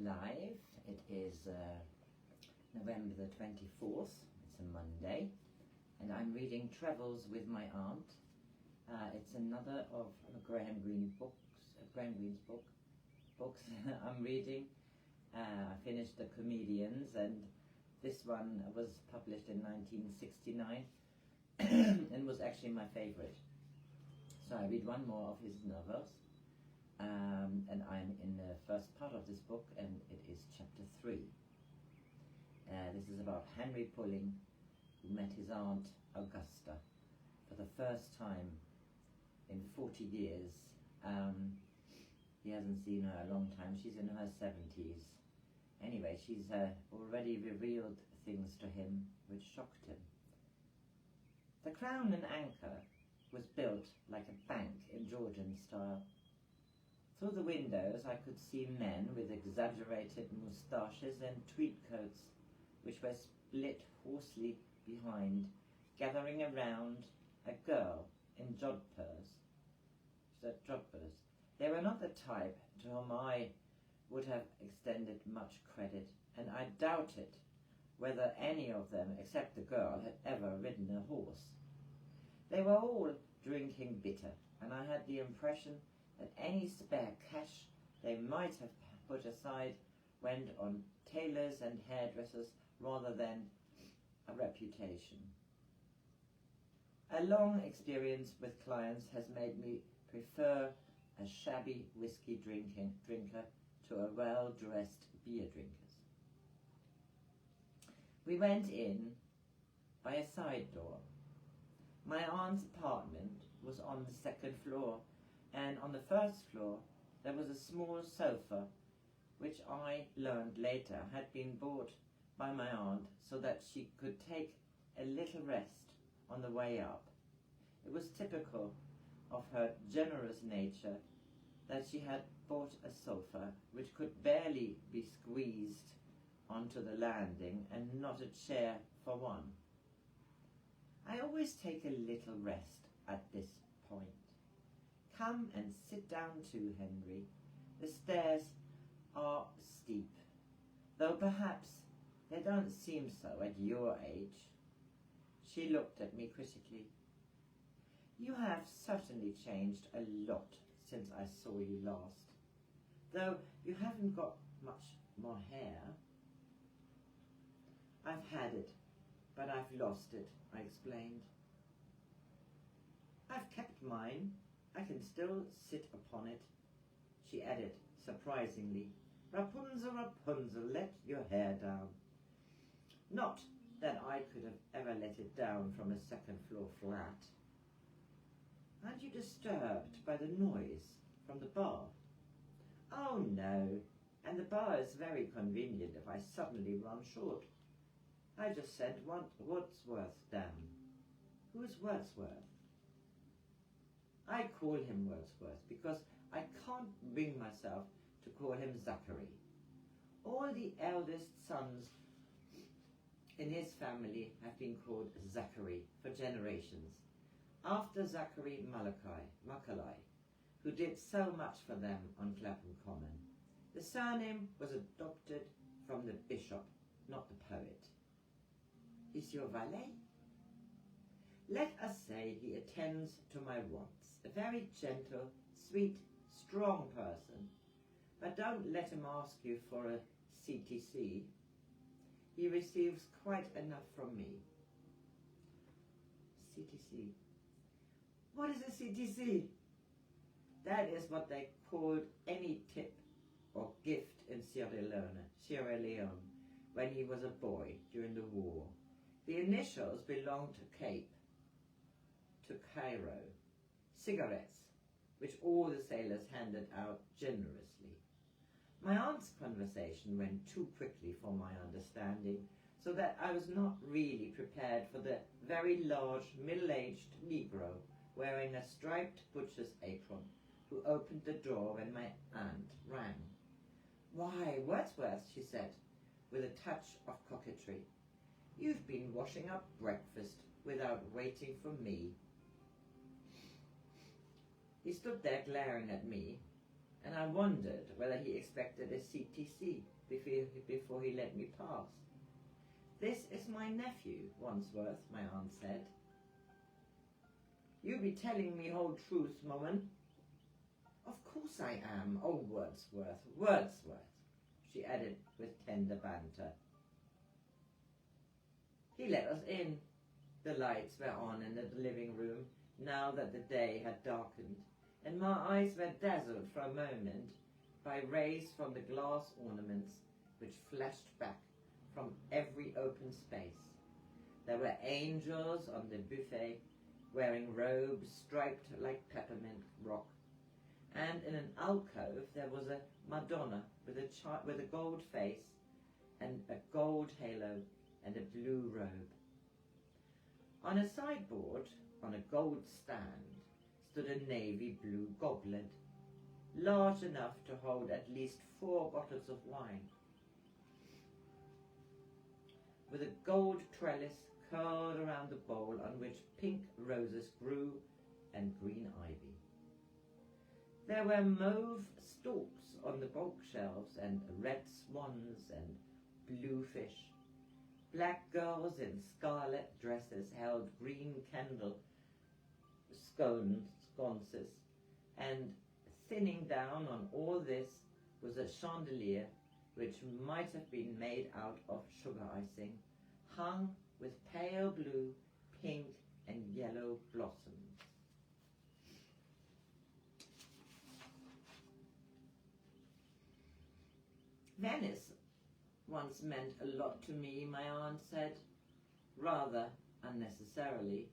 live. It is November the 24th. It's a Monday, and I'm reading Travels with my aunt. It's another of Greene's books I'm reading. I finished The Comedians, and this one was published in 1969 and was actually my favorite. So I read one more of his novels, and I'm in the first part of this book, and it is chapter 3. This is about Henry Pulling, who met his Aunt Augusta for the first time in 40 years. He hasn't seen her a long time. She's in her 70s. Anyway, she's already revealed things to him which shocked him. The Crown and Anchor was built like a bank in Georgian style. Through the windows I could see men with exaggerated moustaches and tweed coats, which were split hoarsely behind, gathering around a girl in jodhpurs. They were not the type to whom I would have extended much credit, and I doubted whether any of them, except the girl, had ever ridden a horse. They were all drinking bitter, and I had the impression that any spare cash they might have put aside went on tailors and hairdressers rather than a reputation. A long experience with clients has made me prefer a shabby whiskey drinker to a well-dressed beer drinkers. We went in by a side door. My aunt's apartment was on the second floor, and on the first floor there was a small sofa, which I learned later had been bought by my aunt so that she could take a little rest on the way up. It was typical of her generous nature that she had bought a sofa which could barely be squeezed onto the landing, and not a chair for one. I always take a little rest at this point. Come and sit down too, Henry. The stairs are steep, though perhaps they don't seem so at your age. She looked at me critically. You have certainly changed a lot since I saw you last, though you haven't got much more hair. I've had it, but I've lost it, I explained. I've kept mine. I can still sit upon it, she added, surprisingly. Rapunzel, Rapunzel, let your hair down. Not that I could have ever let it down from a second-floor flat. Aren't you disturbed by the noise from the bar? Oh, no, and the bar is very convenient if I suddenly run short. I just sent Wordsworth down. Who's Wordsworth? I call him Wordsworth because I can't bring myself to call him Zachary. All the eldest sons in his family have been called Zachary for generations, after Zachary Macaulay, who did so much for them on Clapham Common. The surname was adopted from the bishop, not the poet. Is your valet? Let us say he attends to my wants. A very gentle, sweet, strong person. But don't let him ask you for a CTC. He receives quite enough from me. CTC. What is a CTC? That is what they called any tip or gift in Sierra Leone, when he was a boy during the war. The initials belonged to Cairo. Cigarettes, which all the sailors handed out generously. My aunt's conversation went too quickly for my understanding, so that I was not really prepared for the very large middle-aged Negro wearing a striped butcher's apron, who opened the door when my aunt rang. Why, Wordsworth, she said, with a touch of coquetry. You've been washing up breakfast without waiting for me. He stood there glaring at me, and I wondered whether he expected a CTC before he let me pass. "This is my nephew, Wordsworth," my aunt said. "You be telling me whole truth, woman." "Of course I am. Oh, Wordsworth, Wordsworth," she added with tender banter. He let us in. The lights were on in the living room now that the day had darkened, and my eyes were dazzled for a moment by rays from the glass ornaments which flashed back from every open space. There were angels on the buffet wearing robes striped like peppermint rock, and in an alcove there was a Madonna with a gold face and a gold halo and a blue robe. On a sideboard, on a gold stand, stood a navy blue goblet, large enough to hold at least 4 bottles of wine, with a gold trellis curled around the bowl on which pink roses grew and green ivy. There were mauve storks on the bookshelves and red swans and blue fish. Black girls in scarlet dresses held green candle sconces, and thinning down on all this was a chandelier which might have been made out of sugar icing, hung with pale blue, pink, and yellow blossoms. "Venice once meant a lot to me," my aunt said, rather unnecessarily.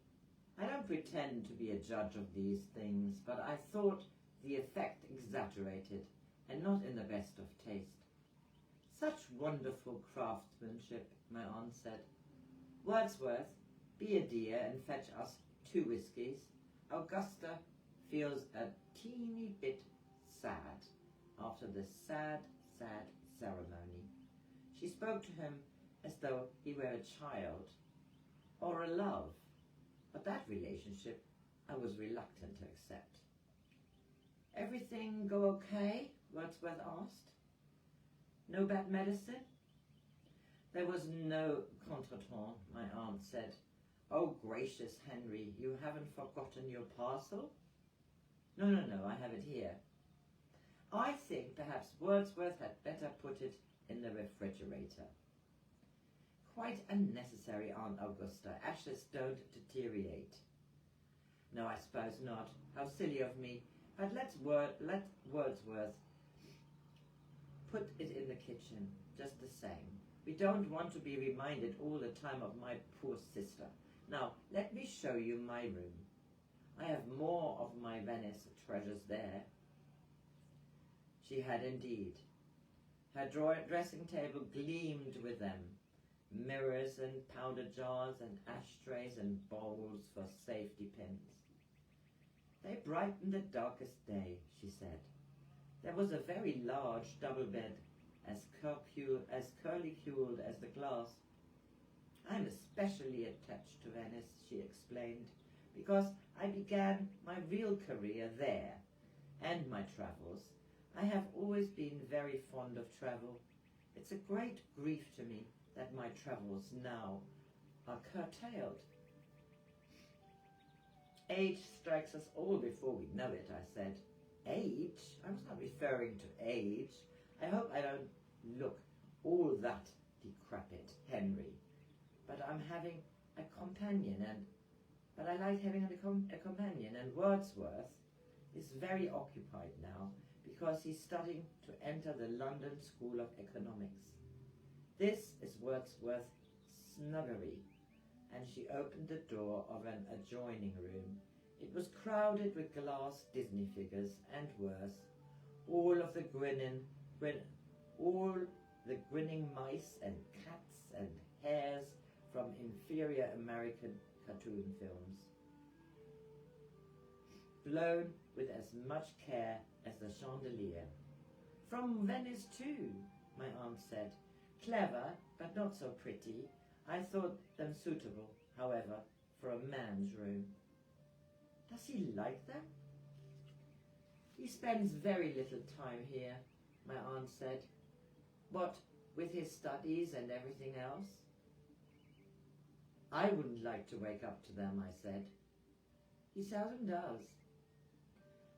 "I don't pretend to be a judge of these things, but I thought the effect exaggerated, and not in the best of taste. Such wonderful craftsmanship," my aunt said. "Wordsworth, be a dear and fetch us 2 whiskies. Augusta feels a teeny bit sad after the sad ceremony." She spoke to him as though he were a child or a love, but that relationship I was reluctant to accept. "Everything go okay?" Wordsworth asked. "No bad medicine?" "There was no contretemps," my aunt said. "Oh, gracious, Henry, you haven't forgotten your parcel?" No, I have it here." "I think perhaps Wordsworth had better put it in the refrigerator." "Quite unnecessary, Aunt Augusta. Ashes don't deteriorate." "No, I suppose not. How silly of me. But let Wordsworth put it in the kitchen, just the same. We don't want to be reminded all the time of my poor sister. Now, let me show you my room. I have more of my Venice treasures there." She had indeed. Her dressing table gleamed with them, mirrors and powder jars and ashtrays and bowls for safety pins. "They brightened the darkest day," she said. "There was a very large double bed, as curly-cued as the glass. I'm especially attached to Venice," she explained, "because I began my real career there, and my travels. I have always been very fond of travel. It's a great grief to me that my travels now are curtailed." "Age strikes us all before we know it," I said. "Age? I was not referring to age. I hope I don't look all that decrepit, Henry. But I'm having a companion, but I like having a companion, and Wordsworth is very occupied now, because he's studying to enter the London School of Economics. This is Wordsworth's snuggery," and she opened the door of an adjoining room. It was crowded with glass Disney figures, and worse, all the grinning mice and cats and hares from inferior American cartoon films, blown with as much care as the chandelier. "From Venice too," my aunt said. "Clever, but not so pretty. I thought them suitable, however, for a man's room." "Does he like them?" "He spends very little time here," my aunt said. "What with his studies and everything else? I wouldn't like to wake up to them, I said. He seldom does.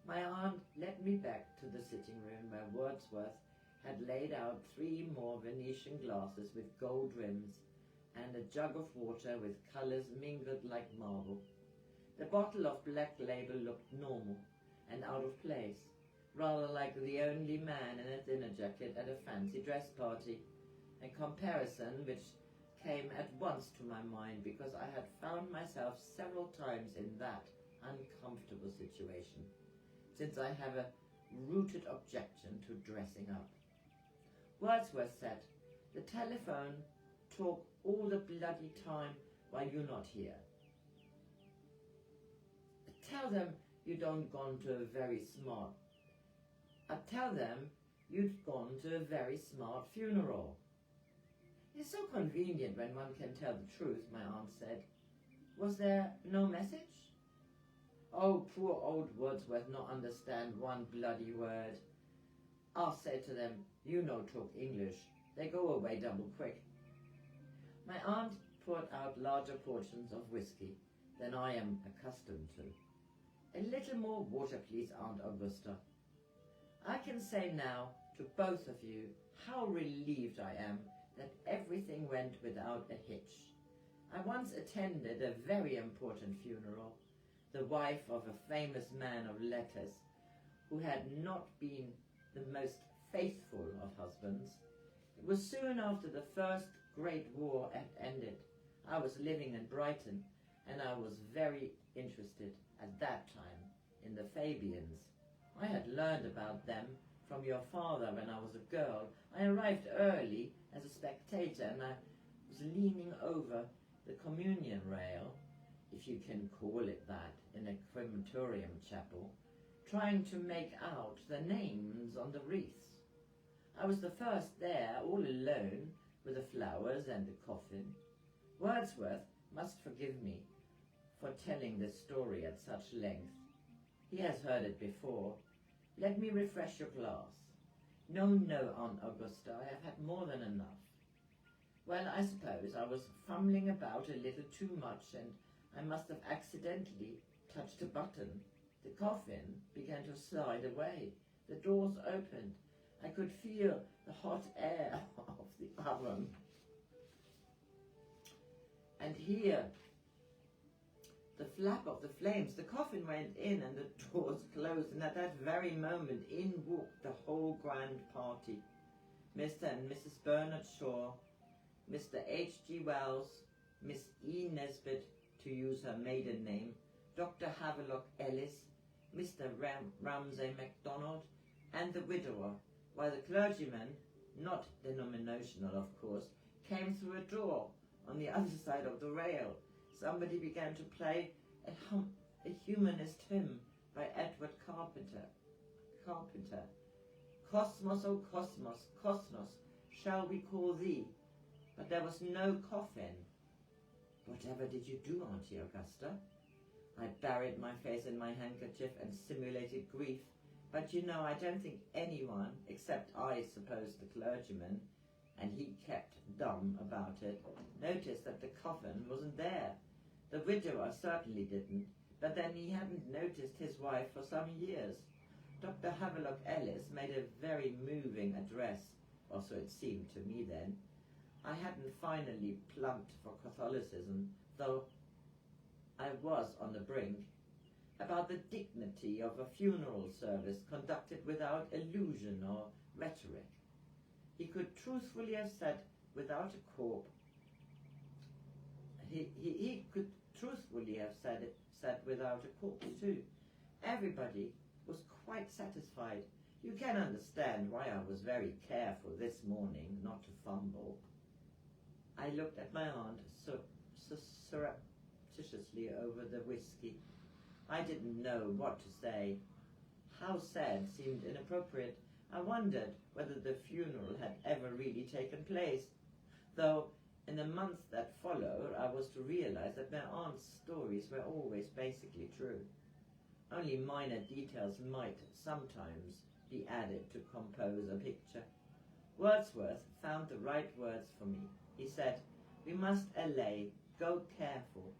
My aunt led me back to the sitting room where Wordsworth had laid out 3 more Venetian glasses with gold rims and a jug of water with colours mingled like marble. The bottle of black label looked normal and out of place, rather like the only man in a dinner jacket at a fancy dress party, a comparison which came at once to my mind because I had found myself several times in that uncomfortable situation, since I have a rooted objection to dressing up. Wordsworth said, "The telephone talk all the bloody time while you're not here. Tell them you don't gone to a very smart. Tell them you'd gone to a very smart funeral." "It's so convenient when one can tell the truth," my aunt said. "Was there no message?" "Oh, poor old Wordsworth not understand one bloody word. I'll say to them, you no talk English. They go away double quick." My aunt poured out larger portions of whiskey than I am accustomed to. "A little more water, please, Aunt Augusta. I can say now to both of you how relieved I am that everything went without a hitch. I once attended a very important funeral, the wife of a famous man of letters who had not been the most faithful of husbands. It was soon after the First Great War had ended. I was living in Brighton, and I was very interested at that time in the Fabians. I had learned about them from your father when I was a girl. I arrived early as a spectator, and I was leaning over the communion rail, if you can call it that, in a crematorium chapel, trying to make out the names on the wreaths. I was the first there, all alone, with the flowers and the coffin. Wordsworth must forgive me for telling this story at such length. He has heard it before. Let me refresh your glass. No, Aunt Augusta, I have had more than enough. Well, I suppose I was fumbling about a little too much, and I must have accidentally touched a button. The coffin began to slide away. The doors opened. I could feel the hot air of the oven. And hear the flap of the flames. The coffin went in and the doors closed, and at that very moment in walked the whole grand party. Mr. and Mrs. Bernard Shaw, Mr. H.G. Wells, Miss E. Nesbit, to use her maiden name, Dr. Havelock Ellis, Mr. Ramsay MacDonald, and the widower, while the clergyman, not denominational of course, came through a door on the other side of the rail. Somebody began to play a humanist hymn by Edward Carpenter. Cosmos, O Cosmos, Cosmos, shall we call thee? But there was no coffin. Whatever did you do, Auntie Augusta? I buried my face in my handkerchief and simulated grief. But you know, I don't think anyone, except I suppose the clergyman, and he kept dumb about it, noticed that the coffin wasn't there. The widower certainly didn't, but then he hadn't noticed his wife for some years. Dr. Havelock Ellis made a very moving address, or so it seemed to me then. I hadn't finally plumped for Catholicism, though I was on the brink, about the dignity of a funeral service conducted without illusion or rhetoric. He could truthfully have said without a corpse. He could truthfully have said without a corpse too. Everybody was quite satisfied. You can understand why I was very careful this morning not to fumble. I looked at my aunt surreptitiously over the whiskey. I didn't know what to say. How sad seemed inappropriate. I wondered whether the funeral had ever really taken place, though in the months that followed I was to realize that my aunt's stories were always basically true. Only minor details might sometimes be added to compose a picture. Wordsworth found the right words for me. He said, "We must allay, go careful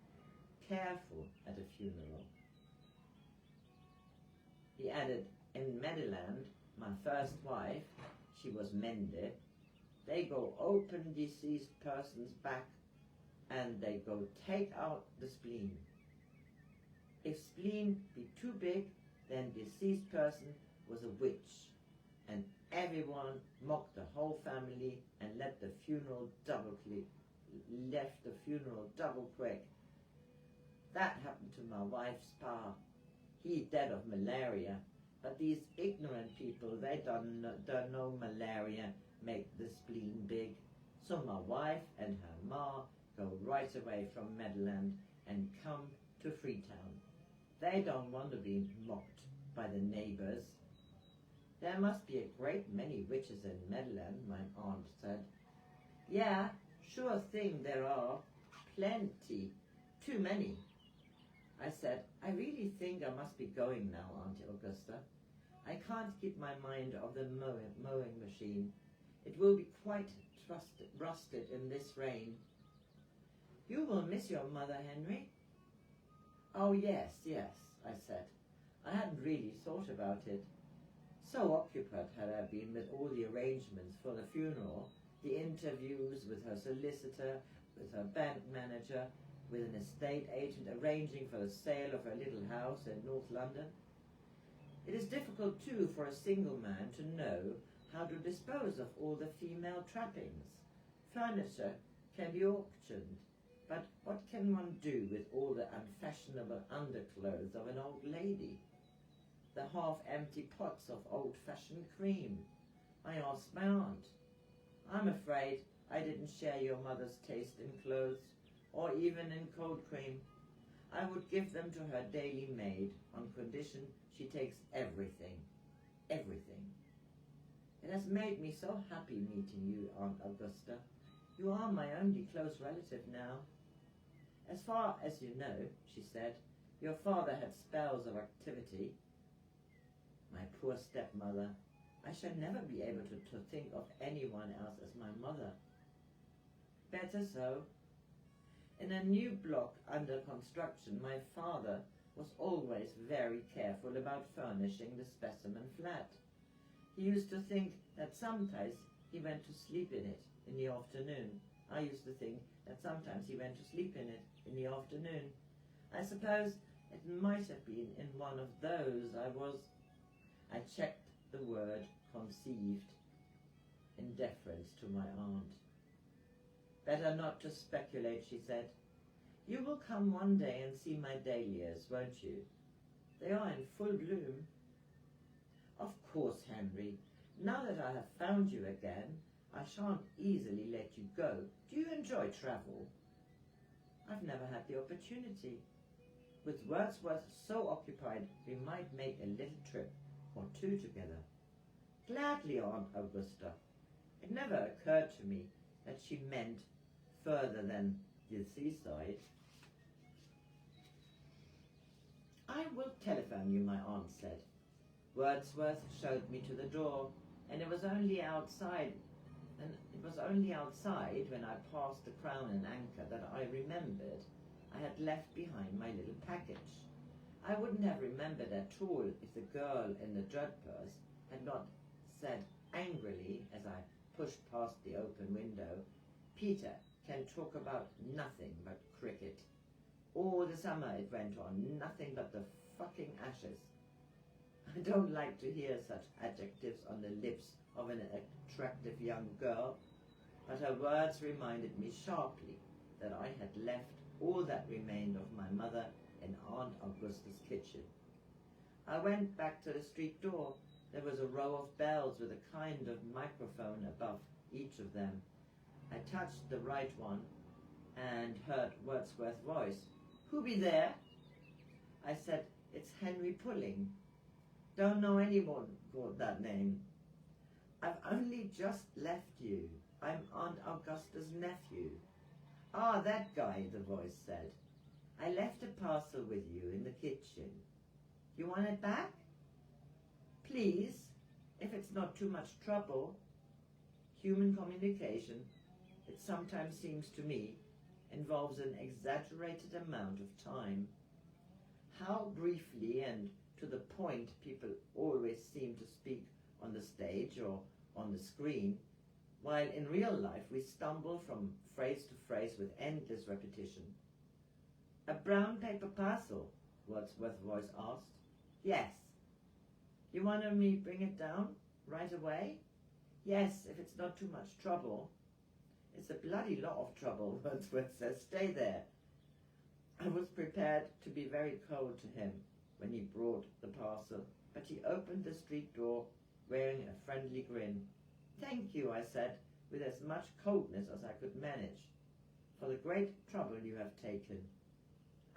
at a funeral." He added, "In Mediland, my first wife, she was Mende, they go open deceased person's back and they go take out the spleen. If spleen be too big, then deceased person was a witch, and everyone mocked the whole family and left the funeral double quick. That happened to my wife's pa. He dead of malaria, but these ignorant people, they don't know malaria make the spleen big. So my wife and her ma go right away from Mediland and come to Freetown. They don't want to be mocked by the neighbours." "There must be a great many witches in Mediland," my aunt said. "Yeah, sure thing there are. Plenty. Too many." I said, "I really think I must be going now, Aunt Augusta. I can't keep my mind off the mowing machine. It will be quite rusted in this rain." "You will miss your mother, Henry?" "Oh, yes, I said. I hadn't really thought about it. So occupied had I been with all the arrangements for the funeral, the interviews with her solicitor, with her bank manager, with an estate agent arranging for the sale of her little house in North London. It is difficult, too, for a single man to know how to dispose of all the female trappings. Furniture can be auctioned, but what can one do with all the unfashionable underclothes of an old lady? The half-empty pots of old-fashioned cream. I asked my aunt. I'm afraid I didn't share your mother's taste in clothes, or even in cold cream. I would give them to her daily maid on condition she takes everything. Everything. It has made me so happy meeting you, Aunt Augusta. You are my only close relative now. As far as you know, she said, your father had spells of activity. My poor stepmother. I shall never be able to think of anyone else as my mother. Better so. In a new block under construction, my father was always very careful about furnishing the specimen flat. He used to think that sometimes he went to sleep in it in the afternoon. I used to think that sometimes he went to sleep in it in the afternoon. I suppose it might have been in one of those I checked the word conceived in deference to my aunt. Better not to speculate, she said. You will come one day and see my dahlias, won't you? They are in full bloom. Of course, Henry. Now that I have found you again, I shan't easily let you go. Do you enjoy travel? I've never had the opportunity. With Wordsworth so occupied, we might make a little trip or two together. Gladly, Aunt Augusta. It never occurred to me that she meant further than the seaside. I will telephone you, my aunt said. Wordsworth showed me to the door, and it was only outside when I passed the Crown and Anchor that I remembered I had left behind my little package. I wouldn't have remembered at all if the girl in the dread purse had not said angrily as I pushed past the open window, Peter can talk about nothing but cricket. All the summer it went on, nothing but the fucking Ashes. I don't like to hear such adjectives on the lips of an attractive young girl, but her words reminded me sharply that I had left all that remained of my mother in Aunt Augusta's kitchen. I went back to the street door. There was a row of bells with a kind of microphone above each of them. I touched the right one and heard Wordsworth's voice. Who be there? I said, it's Henry Pulling. Don't know anyone called that name. I've only just left you. I'm Aunt Augusta's nephew. Ah, that guy, the voice said. I left a parcel with you in the kitchen. You want it back? Please, if it's not too much trouble. Human communication, it sometimes seems to me, involves an exaggerated amount of time. How briefly and to the point people always seem to speak on the stage or on the screen, while in real life we stumble from phrase to phrase with endless repetition. A brown paper parcel, Wordsworth's voice asked. Yes. You want me bring it down right away? Yes, if it's not too much trouble. It's a bloody lot of trouble, Wordsworth says. Stay there. I was prepared to be very cold to him when he brought the parcel, but he opened the street door wearing a friendly grin. Thank you, I said, with as much coldness as I could manage, for the great trouble you have taken.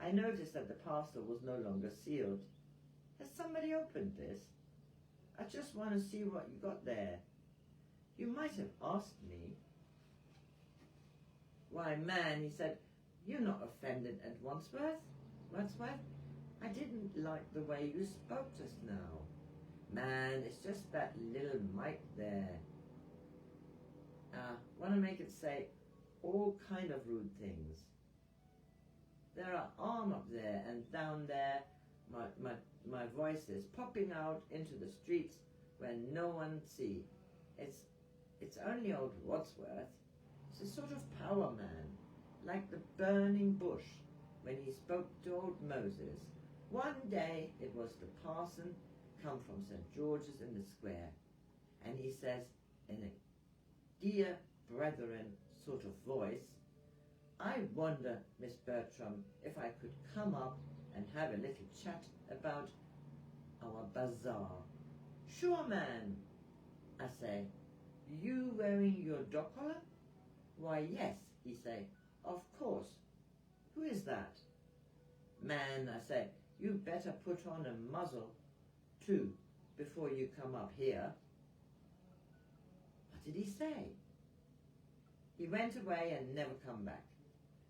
I noticed that the parcel was no longer sealed. Has somebody opened this? I just want to see what you got there. You might have asked me. Why, man, he said, you're not offended at Wordsworth? I didn't like the way you spoke just now. Man, it's just that little mite there. Want to make it say all kind of rude things. There are arm up there and down there, my voices popping out into the streets where no one see. It's only old Wordsworth. It's a sort of power man, like the burning bush when he spoke to old Moses. One day it was the parson come from St. George's in the square, and he says in a dear brethren sort of voice, I wonder, Miss Bertram, if I could come up and have a little chat about our bazaar. Sure, man, I say. You wearing your dog collar? Why, yes, he say. Of course. Who is that? Man, I say, you better put on a muzzle too before you come up here. What did he say? He went away and never come back.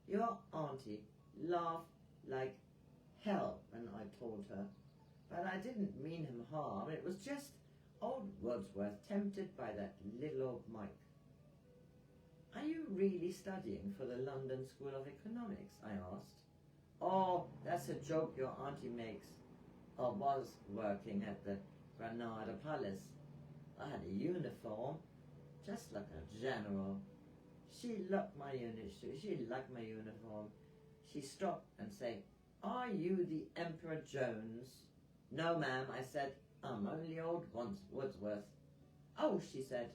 Your auntie laughed like hell when I told her, but I didn't mean him harm. It was just old Wordsworth tempted by that little old Mike. Are you really studying for the London School of Economics? I asked. Oh, that's a joke your auntie makes, or was working at the Granada Palace. I had a uniform, just like a general. She liked my uniform. She stopped and said, Are you the Emperor Jones? No, ma'am, I said, I'm only old Wordsworth. Oh, she said,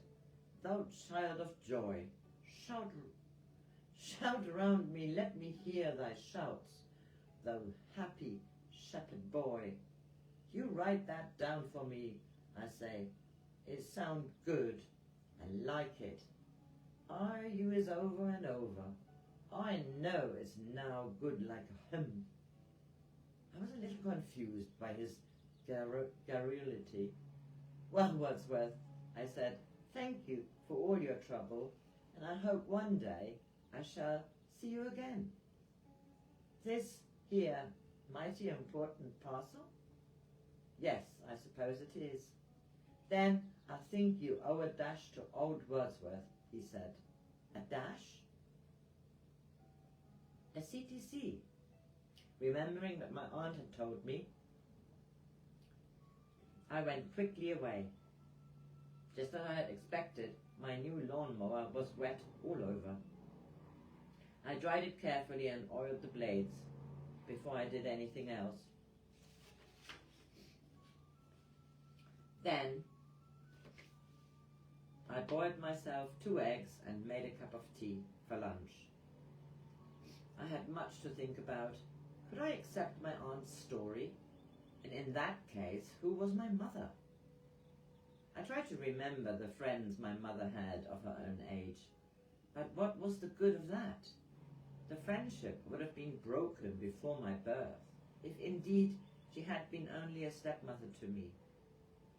thou child of joy, shout around me, let me hear thy shouts, thou happy shepherd boy. You write that down for me, I say. It sounds good. I like it. Are you is over and over. I know it's now good like a hymn. I was a little confused by his garrulity. Well, Wordsworth, I said, thank you for all your trouble, and I hope one day I shall see you again. This here mighty important parcel? Yes, I suppose it is. Then I think you owe a dash to old Wordsworth, he said. A dash? A CTC. Remembering that my aunt had told me, I went quickly away. Just as I had expected, my new lawnmower was wet all over. I dried it carefully and oiled the blades before I did anything else. Then I boiled myself 2 eggs and made a cup of tea for lunch. I had much to think about. Could I accept my aunt's story? And in that case, who was my mother? I tried to remember the friends my mother had of her own age, but what was the good of that? The friendship would have been broken before my birth, if indeed she had been only a stepmother to me.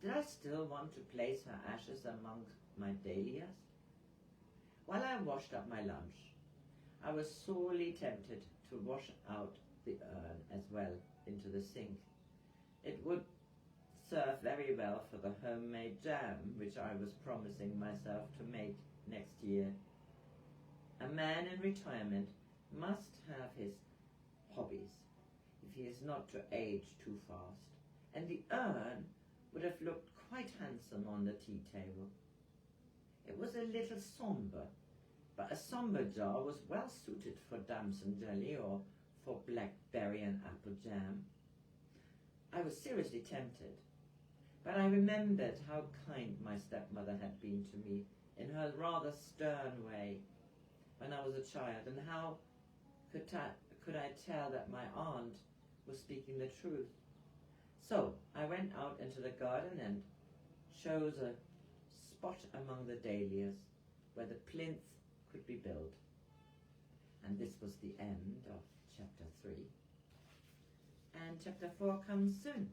Did I still want to place her ashes among my dahlias? While I washed up my lunch, I was sorely tempted to wash out the urn as well into the sink. It would serve very well for the homemade jam which I was promising myself to make next year. A man in retirement must have his hobbies if he is not to age too fast, and the urn would have looked quite handsome on the tea table. It was a little sombre, but a sombre jar was well suited for damson jelly or for blackberry and apple jam. I was seriously tempted, but I remembered how kind my stepmother had been to me in her rather stern way when I was a child, and how could I tell that my aunt was speaking the truth. So I went out into the garden and chose a spot among the dahlias where the plinth could be built. And this was the end of chapter 3. And chapter 4 comes soon.